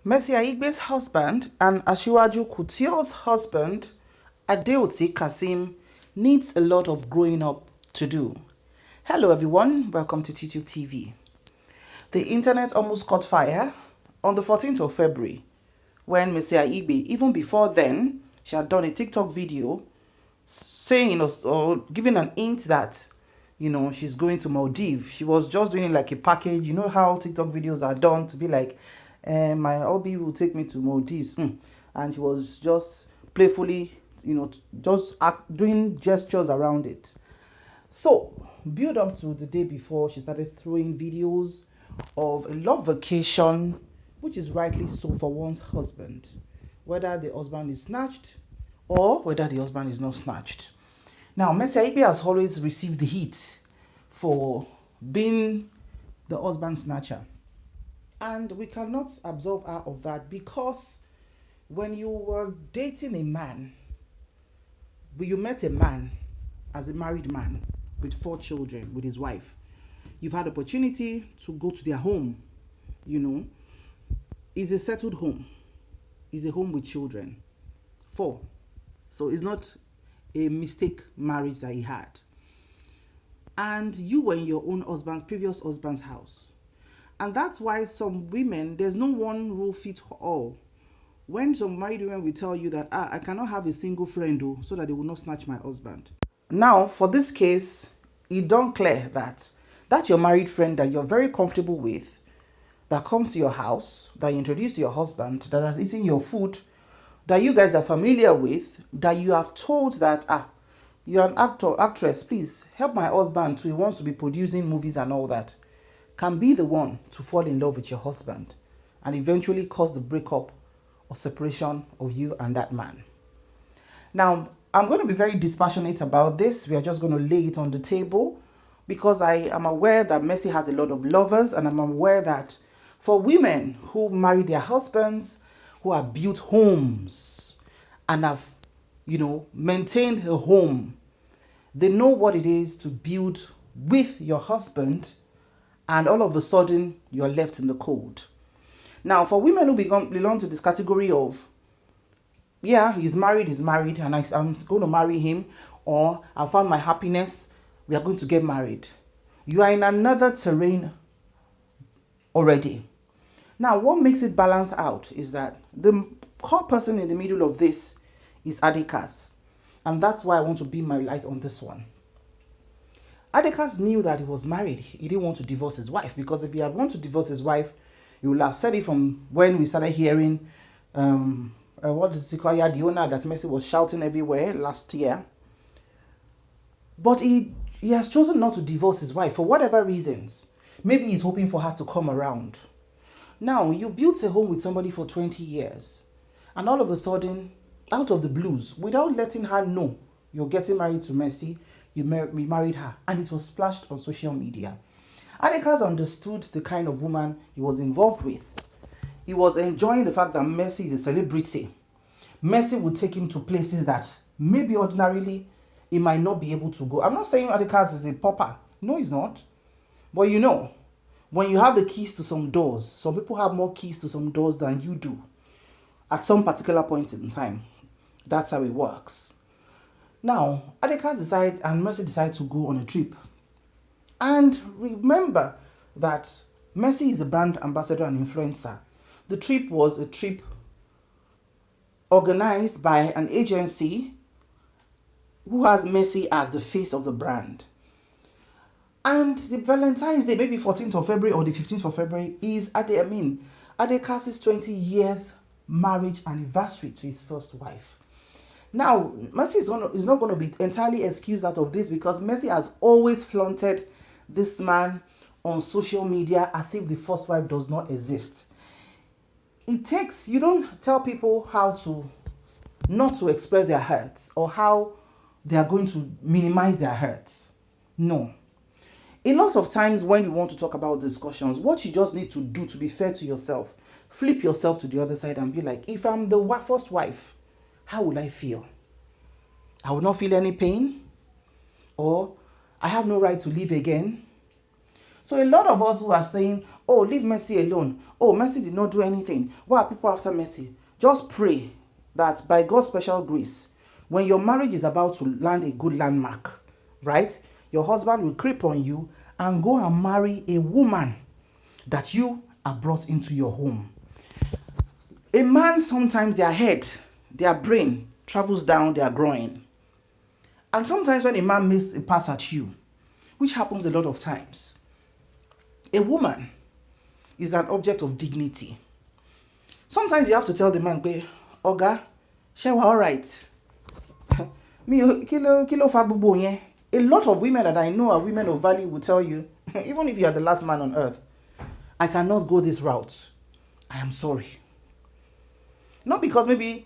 Mercyaigbe's husband and Asiwajucouture's husband, Kasim, needs a lot of growing up to do. Hello everyone, welcome to YouTube TV. The internet almost caught fire on the 14th of February when Mercyaigbe, even before then, she had done a TikTok video saying or giving an hint that she's going to Maldives. She was just doing like a package. You know how TikTok videos are done to be like, my hobby will take me to Maldives. And she was just playfully, doing gestures around it. So, build up to the day before, she started throwing videos of a love vacation, which is rightly so for one's husband, whether the husband is snatched or whether the husband is not snatched. Now, Mercyaigbe has always received the heat for being the husband snatcher. And we cannot absolve her of that, because when you were dating a man, when you met a man as a married man with 4 children with his wife, you've had opportunity to go to their home. It's a settled home. It's a home with children. 4. So it's not a mistake marriage that he had. And you were in your own previous husband's house. And that's why some women, there's no one rule fits all. When some married women will tell you that, I cannot have a single friend so that they will not snatch my husband. Now, for this case, it don't clear that your married friend that you're very comfortable with, that comes to your house, that you introduce to your husband, that has eaten your food, that you guys are familiar with, that you have told that, you're an actress, please help my husband too, he wants to be producing movies and all that, can be the one to fall in love with your husband and eventually cause the breakup or separation of you and that man. Now, I'm going to be very dispassionate about this. We are just going to lay it on the table because I am aware that Mercy has a lot of lovers, and I'm aware that for women who marry their husbands, who have built homes and have, maintained a home, they know what it is to build with your husband and all of a sudden you're left in the cold. Now, for women who belong to this category of, he's married, and I'm going to marry him, or I found my happiness, we are going to get married. You are in another terrain already. Now, what makes it balance out is that the core person in the middle of this is Adekaz. And that's why I want to beam my light on this one. Adekaz knew that he was married. He didn't want to divorce his wife, because if he had wanted to divorce his wife, he would have said it from when we started hearing, what is it called? The owner that Mercy was shouting everywhere last year. But he has chosen not to divorce his wife for whatever reasons. Maybe he's hoping for her to come around. Now, you built a home with somebody for 20 years, and all of a sudden, out of the blues, without letting her know you're getting married to Mercy, you married her, and it was splashed on social media. Adekaz understood the kind of woman he was involved with. He was enjoying the fact that Mercy is a celebrity. Mercy would take him to places that maybe ordinarily he might not be able to go. I'm not saying Adekaz is a pauper. No, he's not. But when you have the keys to some doors, some people have more keys to some doors than you do at some particular point in time. That's how it works. Now, Adekaz and Mercy decide to go on a trip. And remember that Mercy is a brand ambassador and influencer. The trip was a trip organized by an agency who has Mercy as the face of the brand. And the Valentine's Day, maybe 14th of February or the 15th of February, is Adekaz's 20 years marriage anniversary to his first wife. Now, Mercy is not going to be entirely excused out of this, because Mercy has always flaunted this man on social media as if the first wife does not exist. You don't tell people how to not to express their hurts or how they are going to minimize their hurts. No. A lot of times when you want to talk about discussions, what you just need to do to be fair to yourself, flip yourself to the other side and be like, if I'm the first wife, how will I feel? I will not feel any pain, or I have no right to live again. So a lot of us who are saying, oh, leave Mercy alone. Oh, Mercy did not do anything. Why are people after Mercy? Just pray that by God's special grace, when your marriage is about to land a good landmark, right? Your husband will creep on you and go and marry a woman that you are brought into your home. A man, sometimes their head, their brain travels down their groin. And sometimes when a man makes a pass at you, which happens a lot of times, a woman is an object of dignity. Sometimes you have to tell the man, Oga, she wa alright. Kilo fa bubo yen. A lot of women that I know are women of value will tell you, even if you are the last man on earth, I cannot go this route. I am sorry. Not because maybe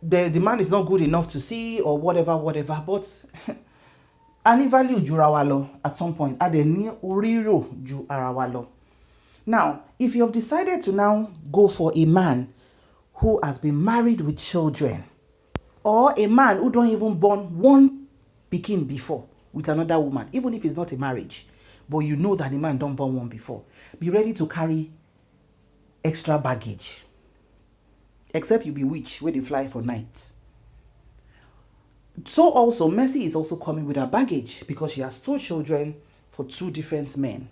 the man is not good enough to see or whatever, but any value jurawalo at some point. Now, if you have decided to now go for a man who has been married with children, or a man who don't even born one pikin before with another woman, even if it's not a marriage, but you know that the man don't born one before, be ready to carry extra baggage. Except you be witch where they fly for night. So also, Mercy is also coming with her baggage because she has 2 children for 2 different men.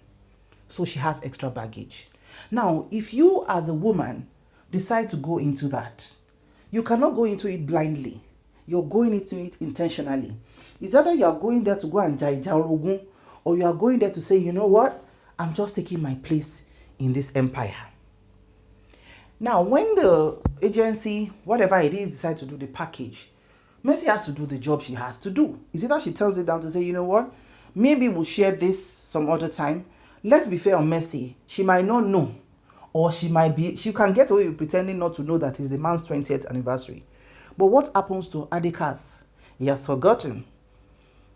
So she has extra baggage. Now, if you as a woman decide to go into that, you cannot go into it blindly. You're going into it intentionally. It's either you are going there to go and jai, or you are going there to say, you know what? I'm just taking my place in this empire. Now, when the agency, whatever it is, decide to do the package, Mercy has to do the job she has to do. Is it that she tells it down to say, you know what? Maybe we'll share this some other time. Let's be fair on Mercy. She might not know. Or she can get away with pretending not to know that it's the man's 20th anniversary. But what happens to Adekaz? He has forgotten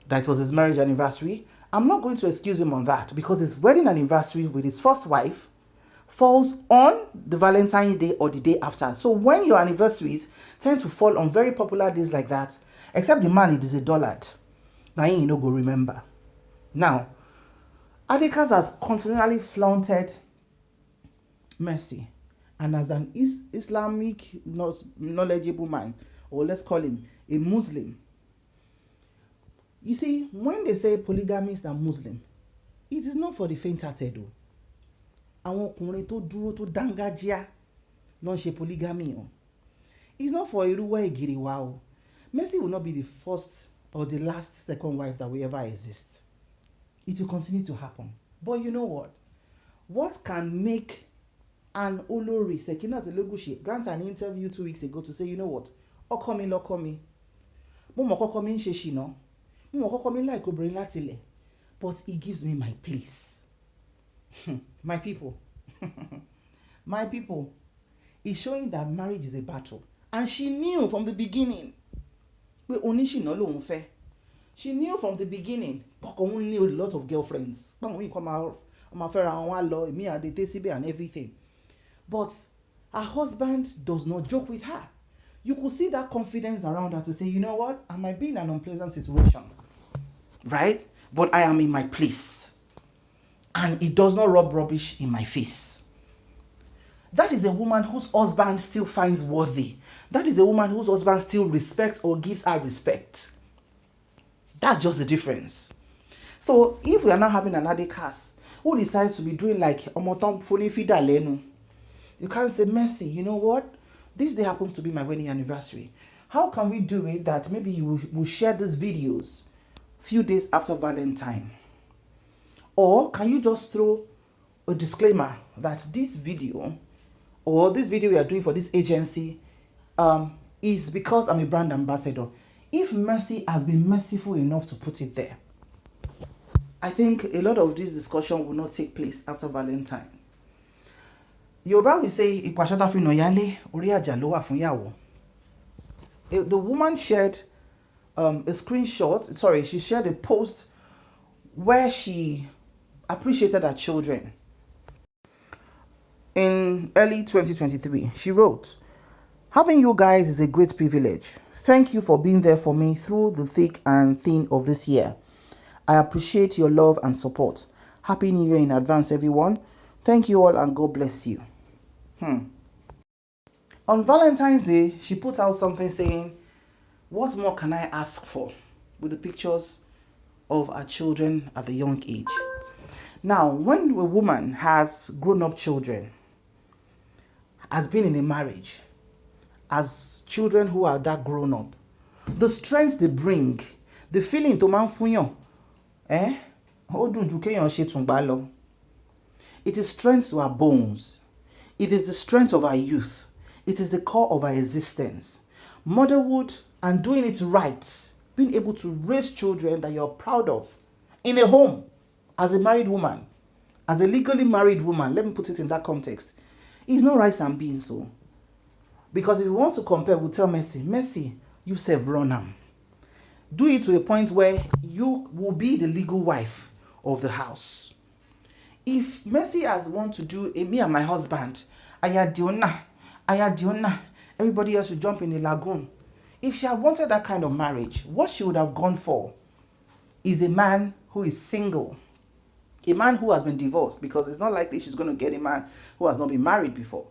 that it was his marriage anniversary. I'm not going to excuse him on that because his wedding anniversary with his first wife falls on the Valentine's Day or the day after. So when your anniversaries tend to fall on very popular days like that, except the man, it is a dullard. Now you know go remember. Now, Adekaz has continually flaunted Mercy, and as an Islamic knowledgeable man, or let's call him a Muslim. You see, when they say polygamists are Muslim, it is not for the faint-hearted. Àwọn ọkùnrin tó dúró tó dángájíá ló ń ṣe polygamy o. It's not for irúwẹ́ ìgìrì wa o. Mercy will not be the first or the last second wife that will ever exist. It will continue to happen. But you know what? What can make an Olori Sekinat Elegushi grant an interview 2 weeks ago to say, you know what? Ọkọ mi lọkọ mi. Mo mọ̀ kọ́kọ́ mi ń ṣe ṣìnà. Mo mọ̀ kọ́kọ́ mi like obìnrin láti ilẹ̀. But he gives me my place. My people. My people. It's showing that marriage is a battle. And she knew from the beginning. Pé oníṣìnà lòun fẹ́. She knew from the beginning. Ọkọ òun ní a lot of girlfriends. Báwọn yìí kọ́ máa fẹ́ra wọn wá lọ, èmi àdètè síbẹ̀ and everything. But her husband does not joke with her. You could see that confidence around her to say, you know what? I might be in an unpleasant situation. Right? But I am in my place. And it does not rub rubbish in my face. That is a woman whose husband still finds worthy. That is a woman whose husband still respects or gives her respect. That's just the difference. So if we are now having an Adekaz who decides to be doing like Omoton Funi Fida Lenu, you can't say, Mercy, you know what? This day happens to be my wedding anniversary. How can we do it that maybe you will share these videos few days after Valentine? Or can you just throw a disclaimer that this video or this video we are doing for this agency is because I'm a brand ambassador? If Mercy has been merciful enough to put it there, I think a lot of this discussion will not take place after Valentine. Yoruba will say, "Ipasota fi noyale, ori aja lo wa fun yawo." The woman shared a screenshot. Sorry, she shared a post where she appreciated her children. In early 2023, she wrote, "Having you guys is a great privilege. Thank you for being there for me through the thick and thin of this year. I appreciate your love and support. Happy New Year in advance, everyone. Thank you all and God bless you. On Valentine's Day, she put out something saying, what more can I ask for? With the pictures of her children at a young age. Now, when a woman has grown-up children, has been in a marriage, has children who are that grown-up, the strength they bring, the feeling to man funyo, it is strength to our bones. It is the strength of our youth. It is the core of our existence. Motherhood and doing it right, being able to raise children that you're proud of in a home, as a married woman, as a legally married woman, let me put it in that context, it's not rice and beans. So, because if you want to compare, we'll tell Mercy, you serve Ronham. Do it to a point where you will be the legal wife of the house. If Mercy has want to do a me and my husband, Ayadiona, everybody else should jump in the lagoon. If she had wanted that kind of marriage, what she would have gone for is a man who is single, a man who has been divorced, because it's not likely she's going to get a man who has not been married before.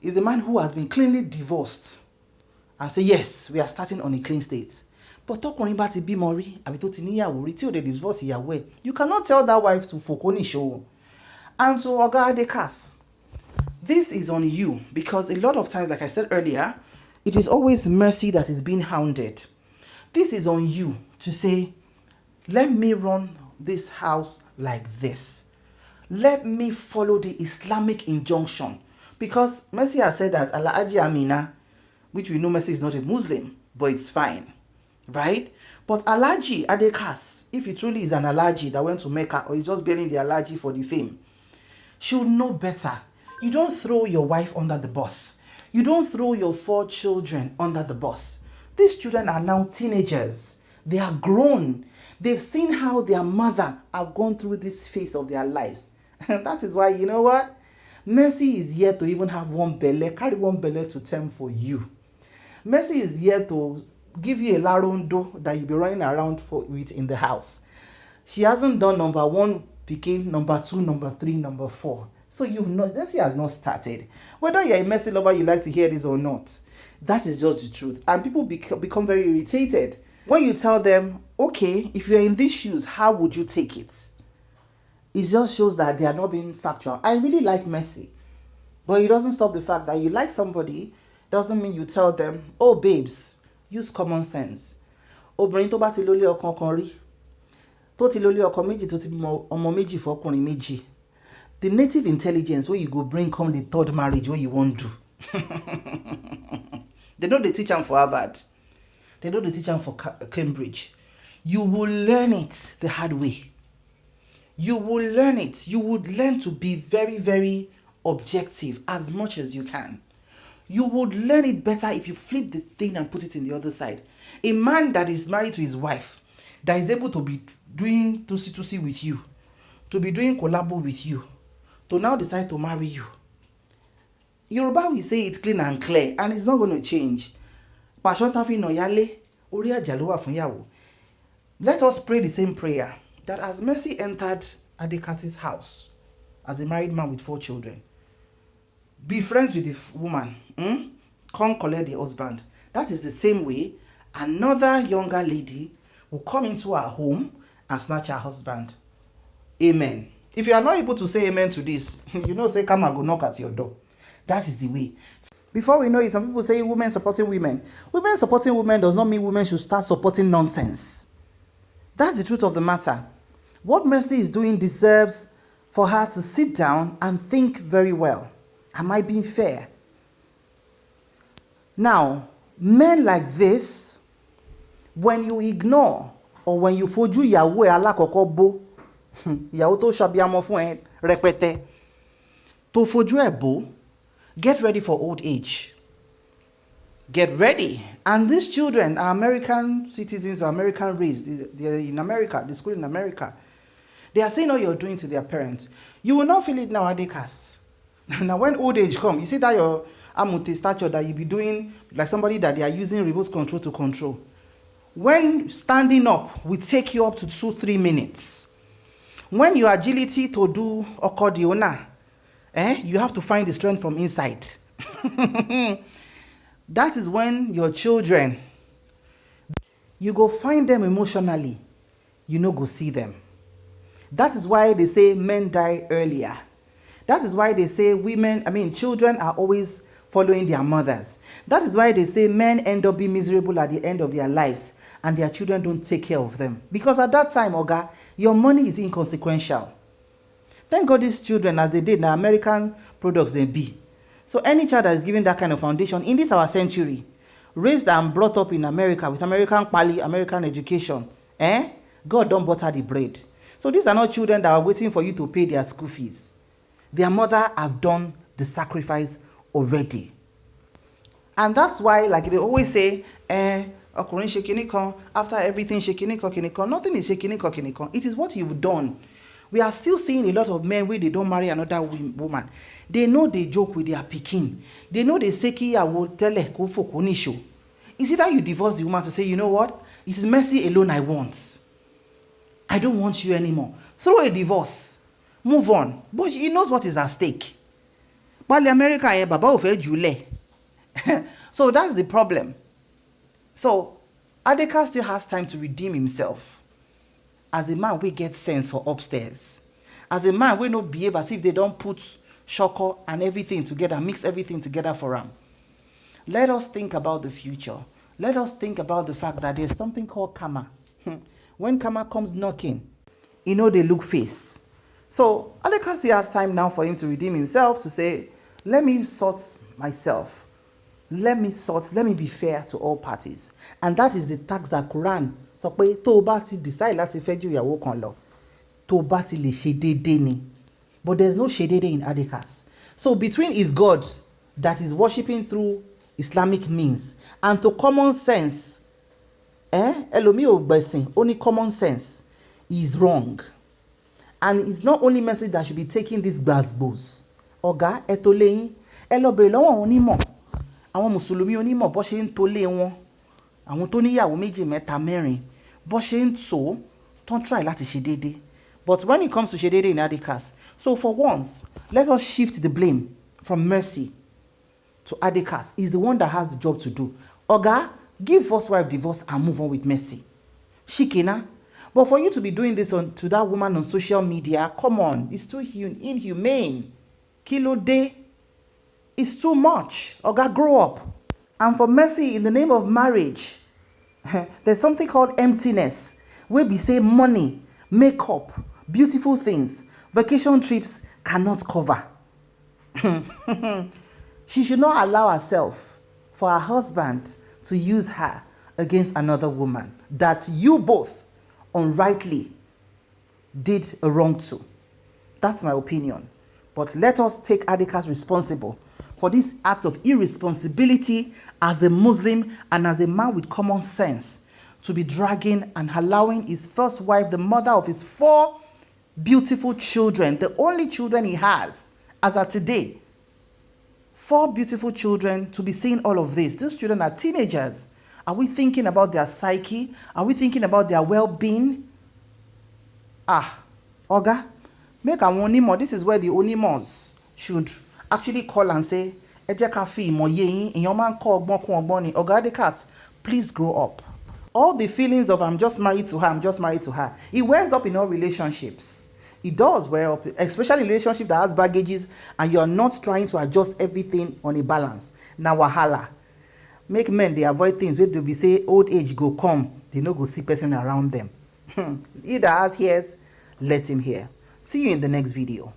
Is a man who has been cleanly divorced and say, yes, we are starting on a clean state. But talking about the bimori, divorce, you cannot tell that wife to fokoni show. And so, Oga Adekaz, this is on you, because a lot of times, like I said earlier, it is always Mercy that is being hounded. This is on you to say, let me run this house like this. Let me follow the Islamic injunction. Because Mercy has said that Alhaji Amina, which we know Mercy is not a Muslim, but it's fine, right? But Alhaji Adekaz, if he truly is an Alhaji that went to Mecca, or he's just bearing the Alhaji for the fame, should know better. You don't throw your wife under the bus. You don't throw your 4 children under the bus. These children are now teenagers. They are grown. They've seen how their mother have gone through this phase of their lives. And that is why, you know what? Mercy is here to even have one belly, carry one belly to term for you. Mercy is here to give you a larondo that you'll be running around with in the house. She hasn't done number 1, became number 2, number 3, number 4. So you've not, Mercy has not started. Whether you're a Mercy lover, you like to hear this or not, that is just the truth. And people become very irritated when you tell them, okay, if you're in these shoes, how would you take it? It just shows that they are not being factual. I really like Mercy, but it doesn't stop the fact that you like somebody doesn't mean you tell them, oh babes, use common sense. Obìnrin tó bá ti lólé ọkọ kan rí, tó ti lólé ọkọ méjì, tó ti bímọ ọmọ méjì fọ́kùnrin méjì. The native intelligence where you go bring come the third marriage where you won't do. They know they teach them for Harvard. They know they teach them for Cambridge. You will learn it the hard way. You will learn it. You would learn to be very, very objective as much as you can. You would learn it better if you flip the thing and put it in the other side. A man that is married to his wife, that is able to be doing tusi with you, to be doing collabo with you, to now decide to marry you. Yoruba will say it clean and clear, and it's not going to change. Let us pray the same prayer that as Mercy entered Adekaz's house as a married man with 4 children, be friends with the woman, come collect the husband. That is the same way another younger lady will come into our home and snatch her husband. Amen. If you are not able to say amen to this, you know, say come and go knock at your door. That is the way. Before we know it, some people say women supporting women. Women supporting women does not mean women should start supporting nonsense. That's the truth of the matter. What Mercy is doing deserves for her to sit down and think very well. Am I being fair? Now, men like this, when you ignore or when you fojú ìyàwó ẹ alákọ̀ọ́kọ́ bó, ìyàwó tó ṣàbíamọ fún ẹ rẹpẹtẹ, tó fojú ẹ bó, get ready for old age. Get ready. And these children are American citizens or American race. They're in America, the school in America. They are saying all you're doing to their parents. You will not feel it now, Adekaz. Now when old age comes, you see that your amute stature that you be doing like somebody that they are using remote control to control. When standing up will take you up to 2-3 minutes. When your agility to do okordiona, you have to find the strength from inside. That is when your children, you go find them emotionally, you no go see them. That is why they say men die earlier. That is why they say children are always following their mothers. That is why they say men end up being miserable at the end of their lives and their children don't take care of them. Because at that time, Oga, your money is inconsequential. Thank God these children, as they did, now American products they be. So any child that is given that kind of foundation in this our century, raised and brought up in America with American pali, American education, God don't butter the bread. So these are not children that are waiting for you to pay their school fees. Their mother have done the sacrifice already. And that's why, like they always say, after everything, nothing is shaking. It is what you've done. We are still seeing a lot of men where they don't marry another woman. They know they joke with their pikin. They know they say, it's either you divorce the woman to say, you know what? It is mercy alone I want. I don't want you anymore. Throw a divorce. Move on. But he knows what is at stake. But the American, so that's the problem. So Adekaz still has time to redeem himself. As a man, we get sense for upstairs. As a man, we not behave as if they don't put shoko and everything together, mix everything together for him. Let us think about the future. Let us think about the fact that there's something called karma. When karma comes knocking, they look face. So Adekaz still has time now for him to redeem himself, to say, let me sort myself. Let me be fair to all parties. And that is the tax that Quran sọ pé tó bá ti decide láti fẹ́ ju ìyàwó kan lọ, tó bá ti lè ṣe déédéé ni. But there's no ṣe déédéé in Adekaz. So between his God that is worshipping through Islamic means and to common sense, ẹlòmíì ò gbẹ̀sìn, only common sense is wrong. And it's not only Mercy that should be taking these gbasgbos. Ọ̀gá, ẹ tó léyìn, ẹ lọ bèrè lọ́wọ́ àwọn onímọ̀. Àwọn Mùsùlùmí onímọ̀ bó ṣe ń tó lé wọn. Àwọn tó níyàwó méjì mẹ́ta mẹ́rin bó ṣe ń tó don't try láti ṣe déédéé. But when it comes to ṣe déédéé in Adekaz, so for once, let us shift the blame from Mercy to Adekaz. He's the one that has the job to do. Oga, give first wife divorce and move on with Mercy. Shikina. But for you to be doing this to that woman on social media, come on, it's too inhumane. Kilo day. It's too much. Oga, grow up. And for Mercy, in the name of marriage, there's something called emptiness, where we say money, makeup, beautiful things, vacation trips cannot cover. She should not allow herself for her husband to use her against another woman that you both unrightly did a wrong to. That's my opinion. But let us take Adekaz responsible for this act of irresponsibility as a Muslim and as a man with common sense to be dragging and allowing his first wife, the mother of his 4 beautiful children, the only children he has as of today, 4 beautiful children, to be seeing all of this. These children are teenagers. Are we thinking about their psyche? Are we thinking about their well-being? Oga, make a onimo. This is where the onimos should actually call and say, Oga Adekaz, please grow up. All the feelings of I'm just married to her, it wears up in all relationships. It does wear up, especially in relationship that has baggages and you are not trying to adjust everything on a balance. Now wahala. Make men, they avoid things where they be say old age go come, they no go see person around them. Either as hears, let him hear. See you in the next video.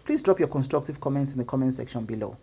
Please drop your constructive comments in the comment section below.